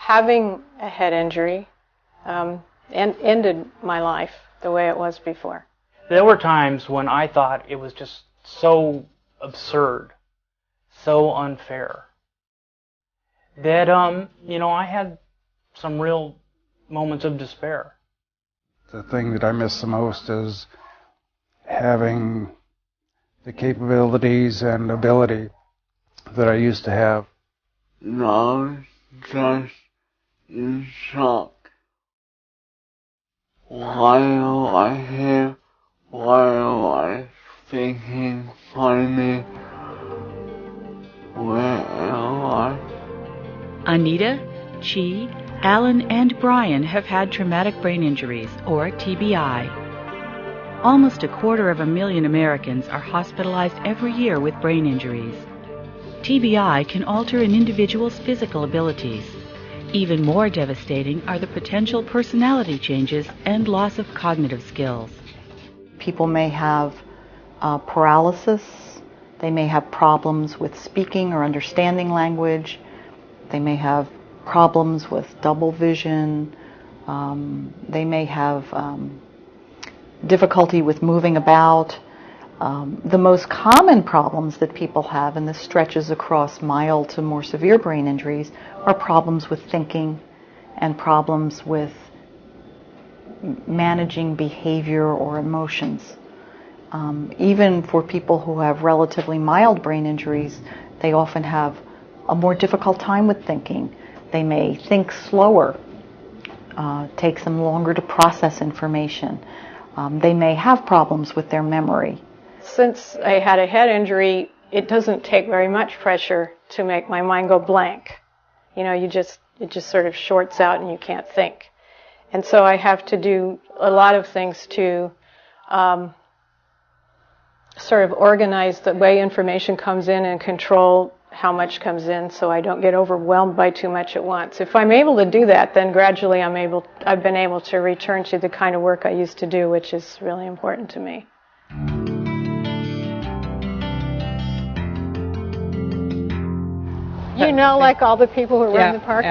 having a head injury ended my life the way it was before. There were times when I thought it was just so absurd, so unfair, that, I had some real moments of despair. The thing that I miss the most is having the capabilities and ability that I used to have. Now just in shock. Why am I here? Why am I speaking funny? Where am I? Anita, Chi, Alan, and Brian have had traumatic brain injuries, or TBI. Almost 250,000 Americans are hospitalized every year with brain injuries. TBI can alter an individual's physical abilities. Even more devastating are the potential personality changes and loss of cognitive skills. People may have paralysis. They may have problems with speaking or understanding language. They may have problems with double vision. They may have difficulty with moving about. The most common problems that people have, and this stretches across mild to more severe brain injuries, are problems with thinking and problems with managing behavior or emotions. Even for people who have relatively mild brain injuries, they often have a more difficult time with thinking. They may think slower, takes them longer to process information. They may have problems with their memory. Since I had a head injury, it doesn't take very much pressure to make my mind go blank. It just sort of shorts out and you can't think. And so I have to do a lot of things to sort of organize the way information comes in and control how much comes in so I don't get overwhelmed by too much at once. If I'm able to do that, then gradually I've been able to return to the kind of work I used to do, which is really important to me. Like all the people who run the park.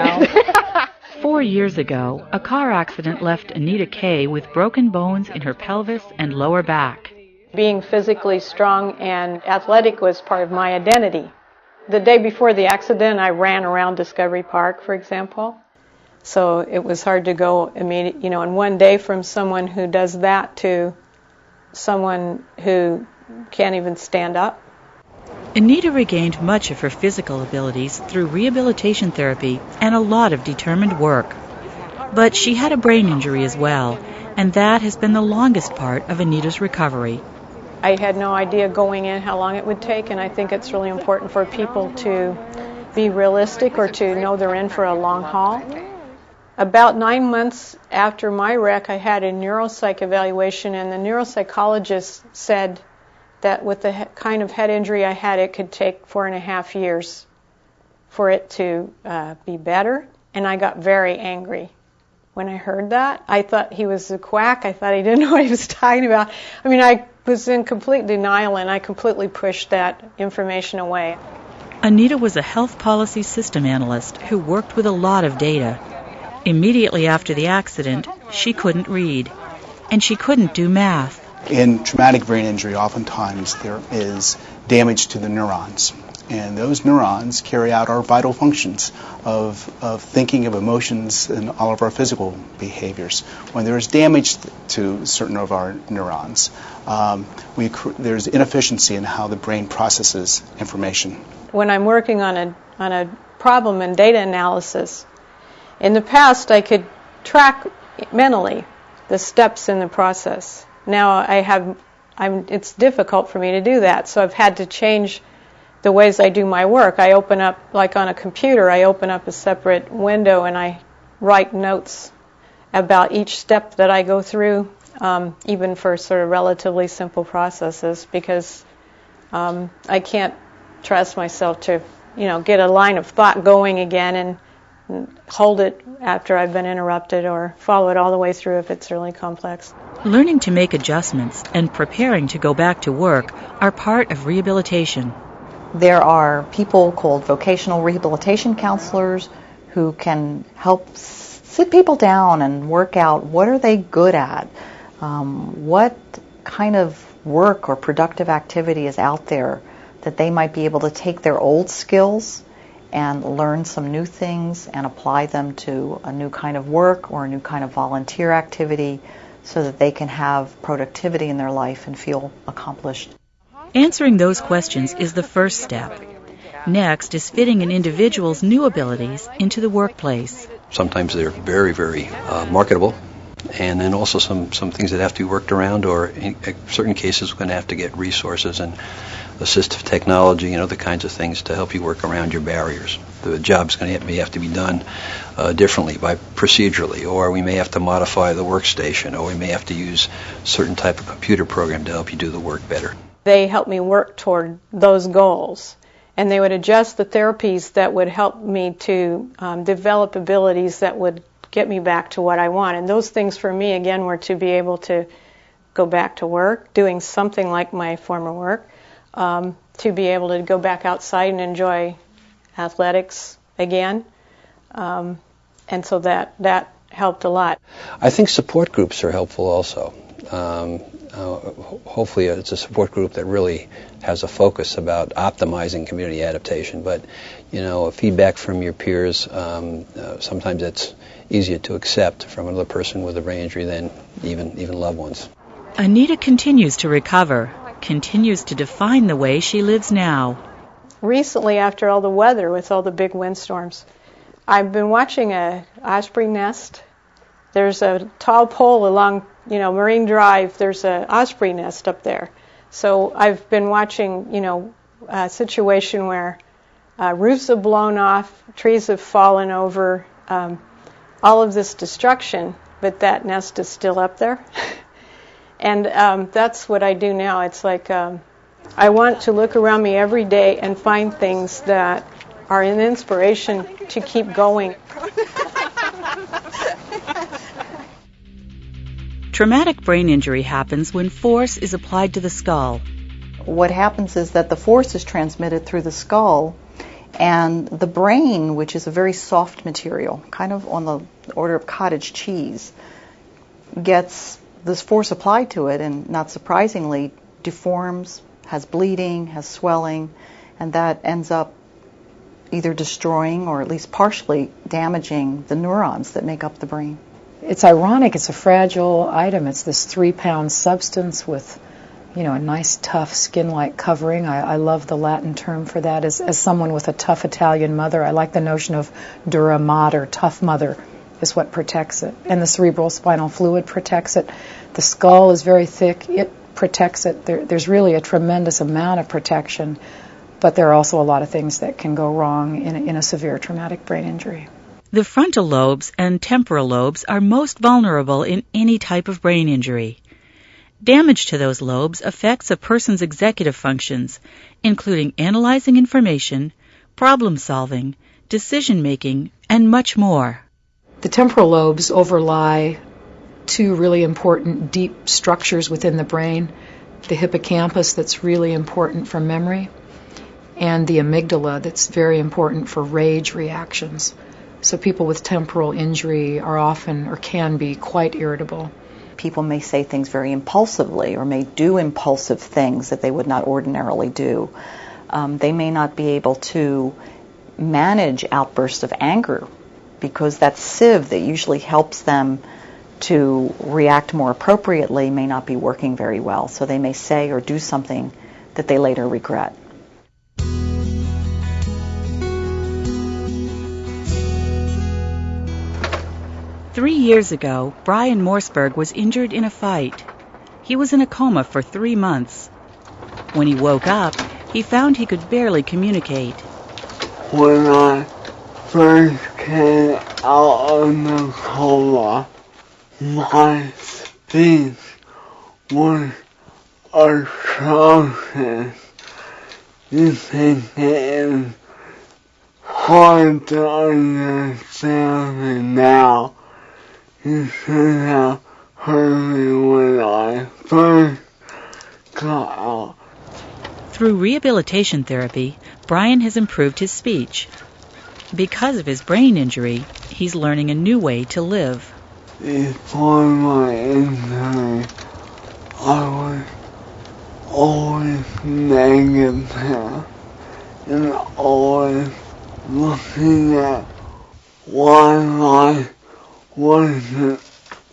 4 years ago, a car accident left Anita Kay with broken bones in her pelvis and lower back. Being physically strong and athletic was part of my identity. The day before the accident, I ran around Discovery Park, for example. So it was hard to go immediately, in one day from someone who does that to someone who can't even stand up. Anita regained much of her physical abilities through rehabilitation therapy and a lot of determined work. But she had a brain injury as well, and that has been the longest part of Anita's recovery. I had no idea going in how long it would take, and I think it's really important for people to be realistic or to know they're in for a long haul. About 9 months after my wreck, I had a neuropsych evaluation, and the neuropsychologist said that with the kind of head injury I had, it could take 4.5 years for it to be better. And I got very angry when I heard that. I thought he was a quack. I thought he didn't know what he was talking about. I was in complete denial, and I completely pushed that information away. Anita was a health policy system analyst who worked with a lot of data. Immediately after the accident, she couldn't read, and she couldn't do math. In traumatic brain injury, oftentimes there is damage to the neurons. And those neurons carry out our vital functions of thinking, of emotions, and all of our physical behaviors. When there is damage to certain of our neurons, there's inefficiency in how the brain processes information. When I'm working on a problem in data analysis, in the past I could track mentally the steps in the process. Now it's difficult for me to do that, so I've had to change the ways I do my work. I open up, like on a computer, I open up a separate window and I write notes about each step that I go through, even for sort of relatively simple processes, because I can't trust myself to, get a line of thought going again and hold it after I've been interrupted, or follow it all the way through if it's really complex. Learning to make adjustments and preparing to go back to work are part of rehabilitation. There are people called vocational rehabilitation counselors who can help sit people down and work out what are they good at, what kind of work or productive activity is out there that they might be able to take their old skills and learn some new things and apply them to a new kind of work or a new kind of volunteer activity so that they can have productivity in their life and feel accomplished. Answering those questions is the first step. Next is fitting an individual's new abilities into the workplace. Sometimes they're very, very marketable, and then also some things that have to be worked around, or in certain cases we're going to have to get resources and assistive technology and other kinds of things to help you work around your barriers. The job's going to have to be done differently, procedurally, or we may have to modify the workstation, or we may have to use a certain type of computer program to help you do the work better. They help me work toward those goals, and they would adjust the therapies that would help me to develop abilities that would get me back to what I want. And those things for me, again, were to be able to go back to work, doing something like my former work, to be able to go back outside and enjoy athletics again. And so that helped a lot. I think support groups are helpful also. Hopefully it's a support group that really has a focus about optimizing community adaptation. But, feedback from your peers, sometimes it's easier to accept from another person with a brain injury than even loved ones. Anita continues to recover, continues to define the way she lives now. Recently, after all the weather with all the big windstorms, I've been watching a osprey nest. There's a tall pole along, Marine Drive. There's an osprey nest up there. So I've been watching, a situation where roofs have blown off, trees have fallen over, all of this destruction, but that nest is still up there. And that's what I do now. It's like I want to look around me every day and find things that are an inspiration to keep going. Traumatic brain injury happens when force is applied to the skull. What happens is that the force is transmitted through the skull, and the brain, which is a very soft material, kind of on the order of cottage cheese, gets this force applied to it, and not surprisingly, deforms, has bleeding, has swelling, and that ends up either destroying or at least partially damaging the neurons that make up the brain. It's ironic. It's a fragile item. It's this 3-pound substance with, a nice, tough, skin-like covering. I love the Latin term for that. As someone with a tough Italian mother, I like the notion of dura mater, tough mother, is what protects it. And the cerebral spinal fluid protects it. The skull is very thick. It protects it. There's really a tremendous amount of protection, but there are also a lot of things that can go wrong in a severe traumatic brain injury. The frontal lobes and temporal lobes are most vulnerable in any type of brain injury. Damage to those lobes affects a person's executive functions, including analyzing information, problem-solving, decision-making, and much more. The temporal lobes overlie two really important deep structures within the brain, the hippocampus that's really important for memory, and the amygdala that's very important for rage reactions. So people with temporal injury are often or can be quite irritable. People may say things very impulsively or may do impulsive things that they would not ordinarily do. They may not be able to manage outbursts of anger because that sieve that usually helps them to react more appropriately may not be working very well. So they may say or do something that they later regret. Three years ago, Brian Morsberg was injured in a fight. He was in a coma for 3 months. When he woke up, he found he could barely communicate. When I first came out of the coma, my speech was atrocious. You think it is hard to understand me now. You should have heard me when I first got out. Through rehabilitation therapy, Brian has improved his speech. Because of his brain injury, he's learning a new way to live. Before my injury, I was always negative and always looking at why life wasn't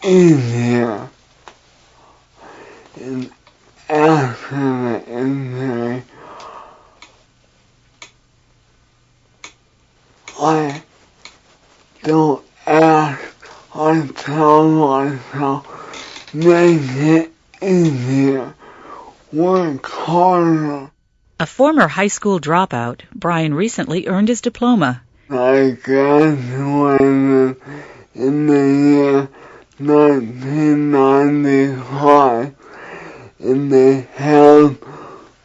easier. And after the injury, I don't ask, I tell myself, make it easier, work harder. A former high school dropout, Brian recently earned his diploma. I graduated in the year 1995, and they held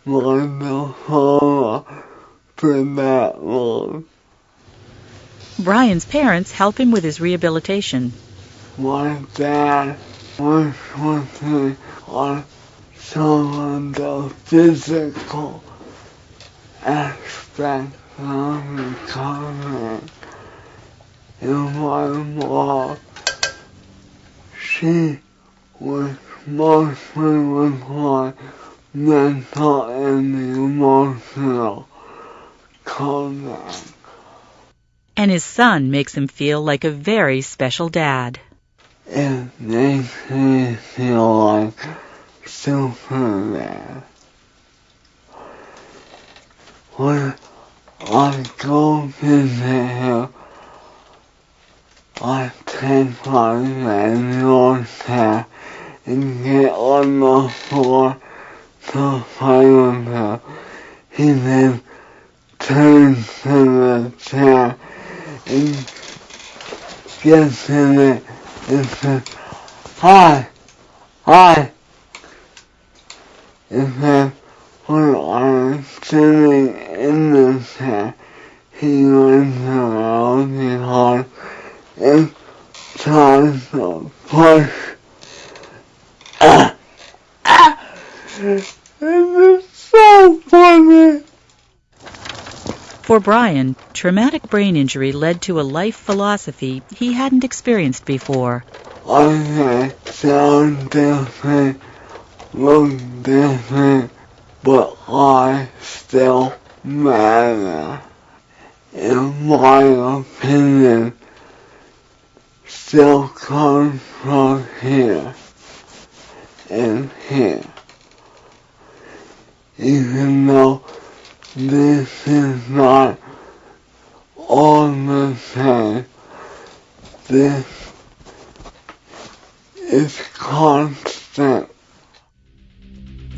my diploma for that long. Brian's parents help him with his rehabilitation. My dad works with me on some of the physical aspects of recovery. And my mom, she works mostly with my mental and emotional comeback. And his son makes him feel like a very special dad. It makes me feel like Superman. When I go visit him, I take my manual chair and get on the floor to play with him. He then turns to the chair and gets in it and says, "Hi, hi." And then when I'm sitting in the chair, he runs around behind and tries to push. It's so funny. For Brian, traumatic brain injury led to a life philosophy he hadn't experienced before. I may sound different, look different, but I still matter. In my opinion, still comes from here and here. Even though this is not all the same, this is constant.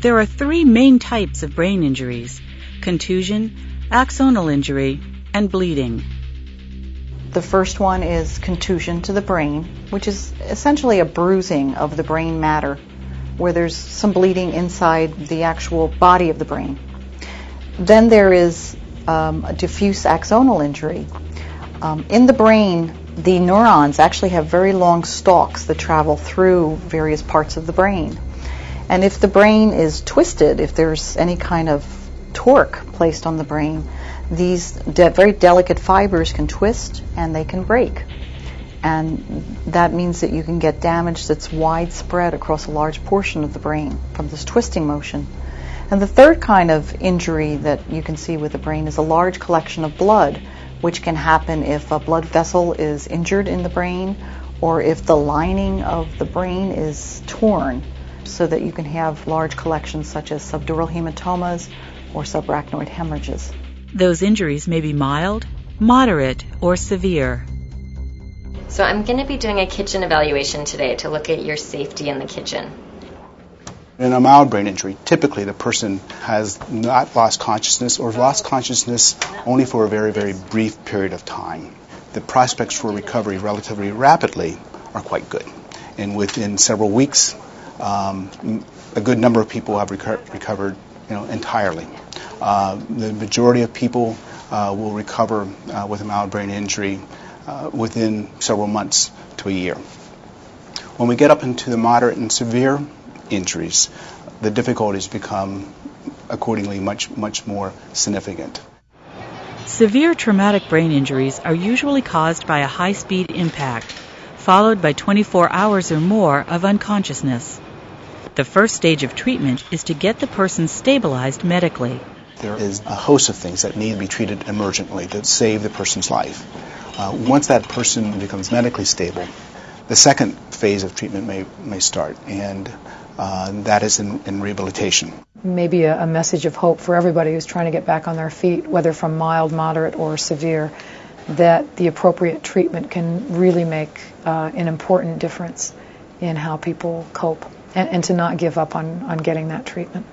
There are three main types of brain injuries: contusion, axonal injury, and bleeding. The first one is contusion to the brain, which is essentially a bruising of the brain matter, where there's some bleeding inside the actual body of the brain. Then there is a diffuse axonal injury. In the brain, the neurons actually have very long stalks that travel through various parts of the brain. And if the brain is twisted, if there's any kind of torque placed on the brain, these very delicate fibers can twist and they can break. And that means that you can get damage that's widespread across a large portion of the brain from this twisting motion. And the third kind of injury that you can see with the brain is a large collection of blood, which can happen if a blood vessel is injured in the brain or if the lining of the brain is torn, so that you can have large collections such as subdural hematomas or subarachnoid hemorrhages. Those injuries may be mild, moderate, or severe. So I'm going to be doing a kitchen evaluation today to look at your safety in the kitchen. In a mild brain injury, typically the person has not lost consciousness or lost consciousness only for a very, very brief period of time. The prospects for recovery relatively rapidly are quite good. And within several weeks, a good number of people have recovered entirely. The majority of people will recover with a mild brain injury within several months to a year. When we get up into the moderate and severe injuries, the difficulties become accordingly much more significant. Severe traumatic brain injuries are usually caused by a high-speed impact, followed by 24 hours or more of unconsciousness. The first stage of treatment is to get the person stabilized medically. There is a host of things that need to be treated emergently to save the person's life. Once that person becomes medically stable, the second phase of treatment may start, and that is in rehabilitation. Maybe a message of hope for everybody who's trying to get back on their feet, whether from mild, moderate, or severe, that the appropriate treatment can really make an important difference in how people cope, and to not give up on getting that treatment.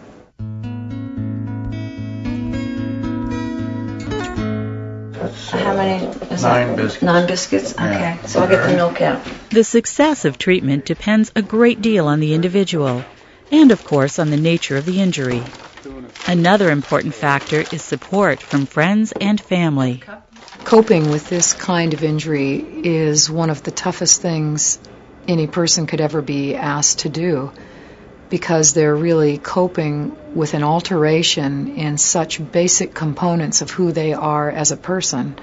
How many? Is 9 biscuits. 9 biscuits? Okay, so I'll get the milk out. The success of treatment depends a great deal on the individual, and of course on the nature of the injury. Another important factor is support from friends and family. Coping with this kind of injury is one of the toughest things any person could ever be asked to do, because they're really coping with an alteration in such basic components of who they are as a person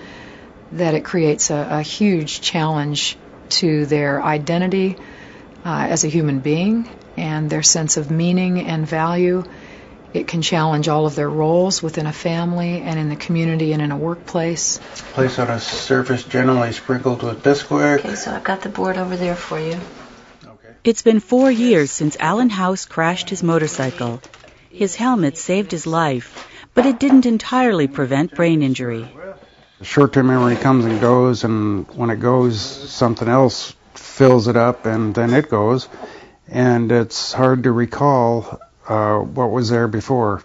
that it creates a huge challenge to their identity as a human being and their sense of meaning and value. It can challenge all of their roles within a family and in the community and in a workplace. Place on a surface generally sprinkled with bisquick. Okay, so I've got the board over there for you. It's been 4 years since Alan House crashed his motorcycle. His helmet saved his life, but it didn't entirely prevent brain injury. Short-term memory comes and goes, and when it goes, something else fills it up, and then it goes. And it's hard to recall what was there before.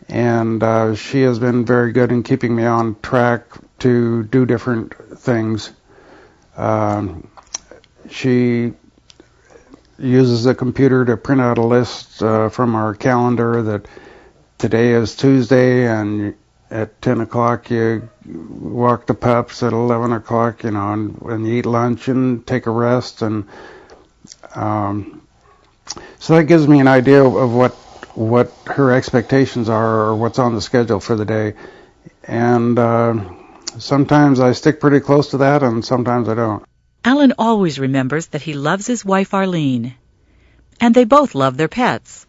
And she has been very good in keeping me on track to do different things. She uses the computer to print out a list from our calendar that today is Tuesday, and at 10 o'clock you walk the pups, at 11 o'clock, and you eat lunch and take a rest. And so that gives me an idea of what her expectations are or what's on the schedule for the day. And sometimes I stick pretty close to that, and sometimes I don't. Alan always remembers that he loves his wife Arlene, and they both love their pets.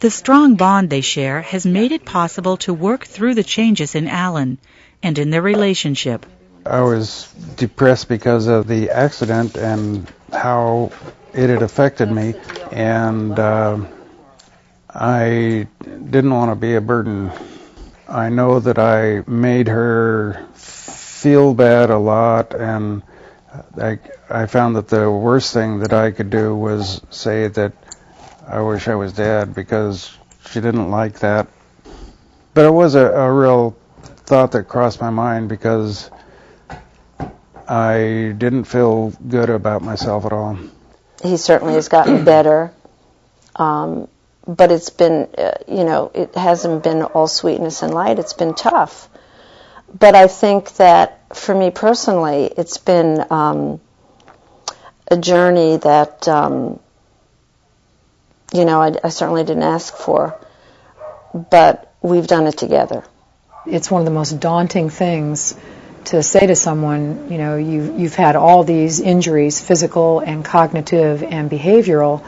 The strong bond they share has made it possible to work through the changes in Alan and in their relationship. I was depressed because of the accident and how it had affected me, and I didn't want to be a burden. I know that I made her feel bad a lot, and I found that the worst thing that I could do was say that I wish I was dead, because she didn't like that. But it was a real thought that crossed my mind, because I didn't feel good about myself at all. He certainly has gotten better, but it's been, it hasn't been all sweetness and light. It's been tough. But I think that for me personally, it's been a journey that, I certainly didn't ask for, but we've done it together. It's one of the most daunting things to say to someone, you've had all these injuries, physical and cognitive and behavioral,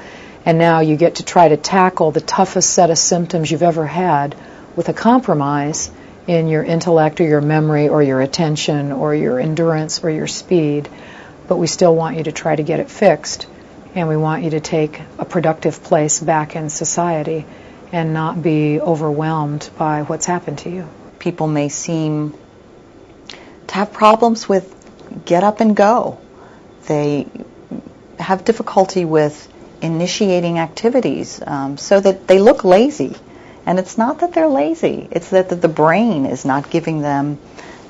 and now you get to try to tackle the toughest set of symptoms you've ever had with a compromise in your intellect or your memory or your attention or your endurance or your speed. But we still want you to try to get it fixed, and we want you to take a productive place back in society and not be overwhelmed by what's happened to you. People may seem to have problems with get up and go. They have difficulty with initiating activities so that they look lazy. And it's not that they're lazy, it's that the brain is not giving them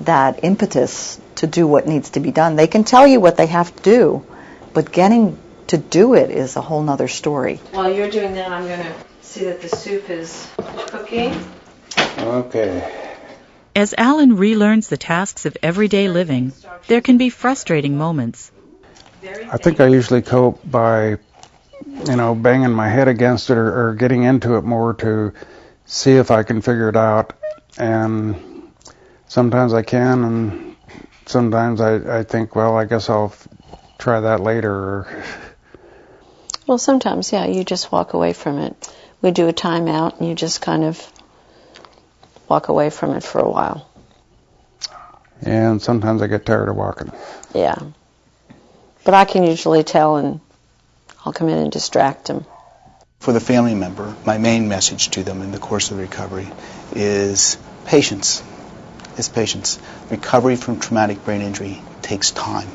that impetus to do what needs to be done. They can tell you what they have to do, but getting to do it is a whole nother story. While you're doing that, I'm going to see that the soup is cooking. Okay. As Alan relearns the tasks of everyday living, there can be frustrating moments. I think I usually cope by, banging my head against it or getting into it more to see if I can figure it out. And sometimes I can, and sometimes I think, well, I guess I'll try that later. Well, sometimes, yeah, you just walk away from it. We do a timeout, and you just kind of walk away from it for a while. And sometimes I get tired of walking. Yeah. But I can usually tell, and I'll come in and distract them. For the family member, my main message to them in the course of the recovery is patience. It's patience. Recovery from traumatic brain injury takes time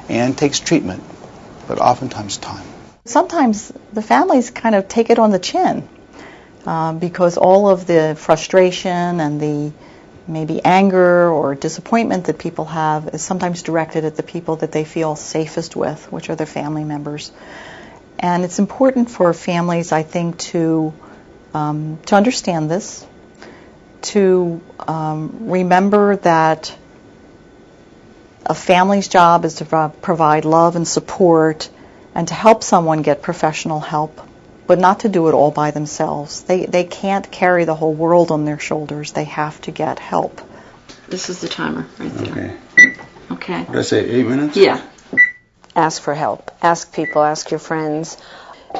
and takes treatment, but oftentimes time. Sometimes the families kind of take it on the chin because all of the frustration and the maybe anger or disappointment that people have is sometimes directed at the people that they feel safest with, which are their family members. And it's important for families, I think, to understand this, to remember that a family's job is to provide love and support and to help someone get professional help, but not to do it all by themselves. They can't carry the whole world on their shoulders. They have to get help. This is the timer right there. Okay. Did I say 8 minutes? Yeah. Ask for help. Ask people, ask your friends,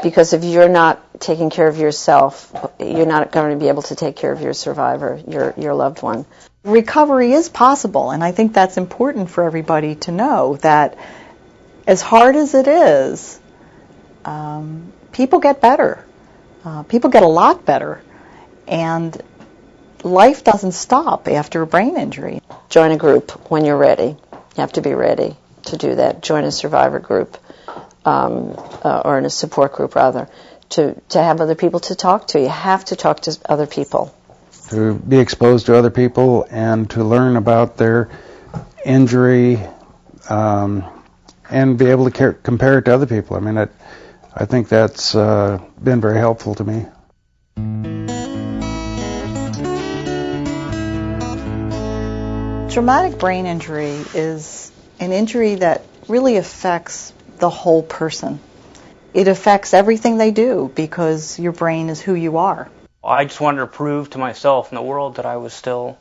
because if you're not taking care of yourself, you're not going to be able to take care of your survivor, your loved one. Recovery is possible, and I think that's important for everybody to know that as hard as it is, people get better. People get a lot better, and life doesn't stop after a brain injury. Join a group when you're ready. You have to be ready to do that. Join a survivor group, or in a support group, rather, to have other people to talk to. You have to talk to other people. To be exposed to other people and to learn about their injury and be able to compare it to other people. I mean, I think that's been very helpful to me. Traumatic brain injury is an injury that really affects the whole person. It affects everything they do because your brain is who you are. I just wanted to prove to myself and the world that I still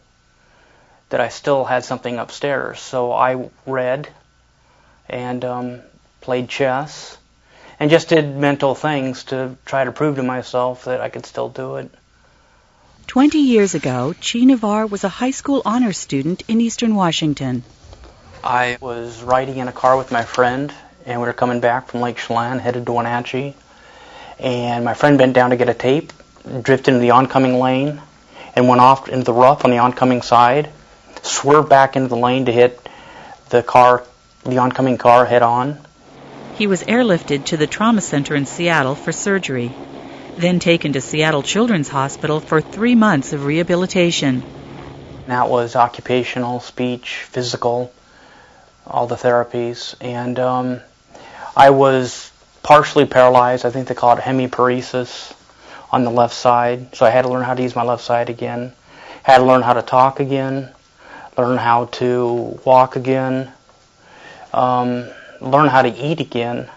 had something upstairs. So I read and played chess and just did mental things to try to prove to myself that I could still do it. 20 years ago, Chi Navarre was a high school honors student in Eastern Washington. I was riding in a car with my friend, and we were coming back from Lake Chelan, headed to Wenatchee. And my friend bent down to get a tape, drifted into the oncoming lane, and went off into the rough on the oncoming side, swerved back into the lane to hit the oncoming car head on. He was airlifted to the trauma center in Seattle for surgery, then taken to Seattle Children's Hospital for 3 months of rehabilitation. That was occupational, speech, physical, all the therapies. And I was partially paralyzed. I think they call it hemiparesis on the left side. So I had to learn how to use my left side again. Had to learn how to talk again, learn how to walk again, learn how to eat again.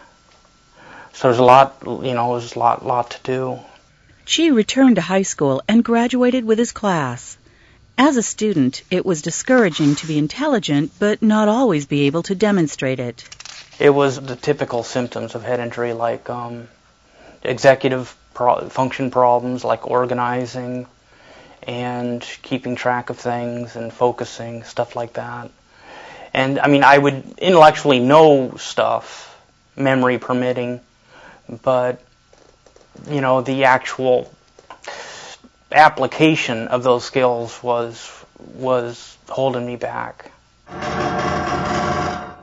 So there's a lot, there's a lot to do. Chi returned to high school and graduated with his class. As a student, it was discouraging to be intelligent, but not always be able to demonstrate it. It was the typical symptoms of head injury, like executive function problems, like organizing and keeping track of things and focusing, stuff like that. And, I would intellectually know stuff, memory permitting, but, the actual application of those skills was holding me back.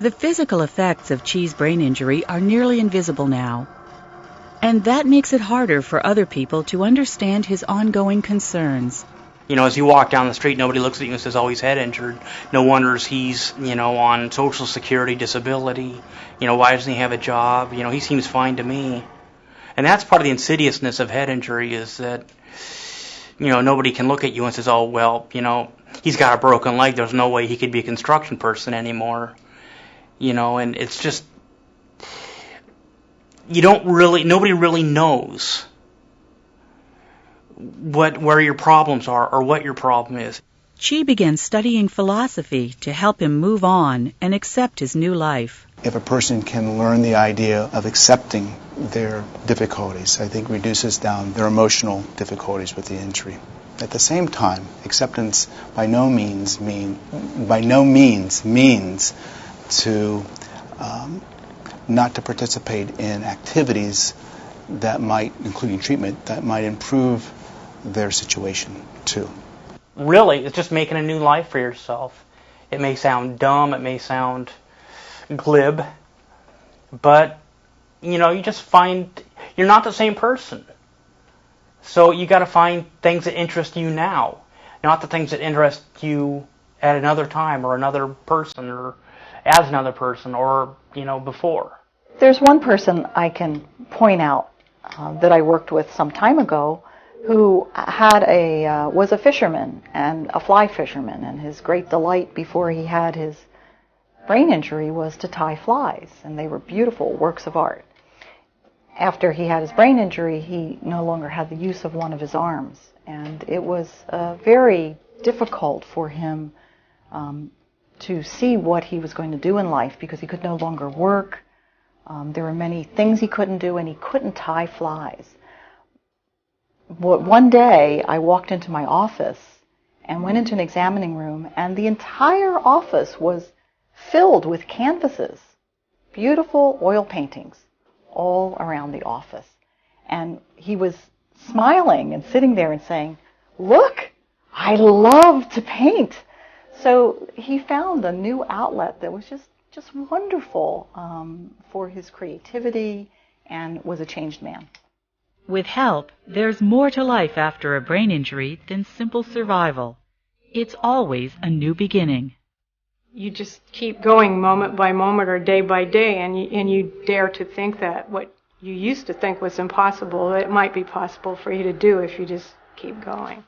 The physical effects of Chi's brain injury are nearly invisible now, and that makes it harder for other people to understand his ongoing concerns. As you walk down the street, nobody looks at you and says, oh, he's head injured. No wonders he's, on Social Security disability. Why doesn't he have a job? He seems fine to me. And that's part of the insidiousness of head injury is that, nobody can look at you and says, oh, well, he's got a broken leg. There's no way he could be a construction person anymore. And it's just, nobody really knows where your problems are or what your problem is. Chi began studying philosophy to help him move on and accept his new life. If a person can learn the idea of accepting their difficulties, I think reduces down their emotional difficulties with the injury. At the same time, acceptance by no means means to not to participate in activities that might, including treatment, that might improve their situation too. Really, it's just making a new life for yourself. It may sound dumb, it may sound glib, but you just find you're not the same person. So you got to find things that interest you now, not the things that interest you at another time or another person or as another person or before. There's one person I can point out that I worked with some time ago who was a fisherman and a fly fisherman, and his great delight before he had his brain injury was to tie flies, and they were beautiful works of art. After he had his brain injury, he no longer had the use of one of his arms, and it was very difficult for him to see what he was going to do in life because he could no longer work. There were many things he couldn't do, and he couldn't tie flies. But one day, I walked into my office and went into an examining room, and the entire office was filled with canvases, beautiful oil paintings all around the office. And he was smiling and sitting there and saying, "Look, I love to paint." So he found a new outlet that was just wonderful for his creativity and was a changed man. With help, there's more to life after a brain injury than simple survival. It's always a new beginning. You just keep going moment by moment or day by day, and you dare to think that what you used to think was impossible, it might be possible for you to do if you just keep going.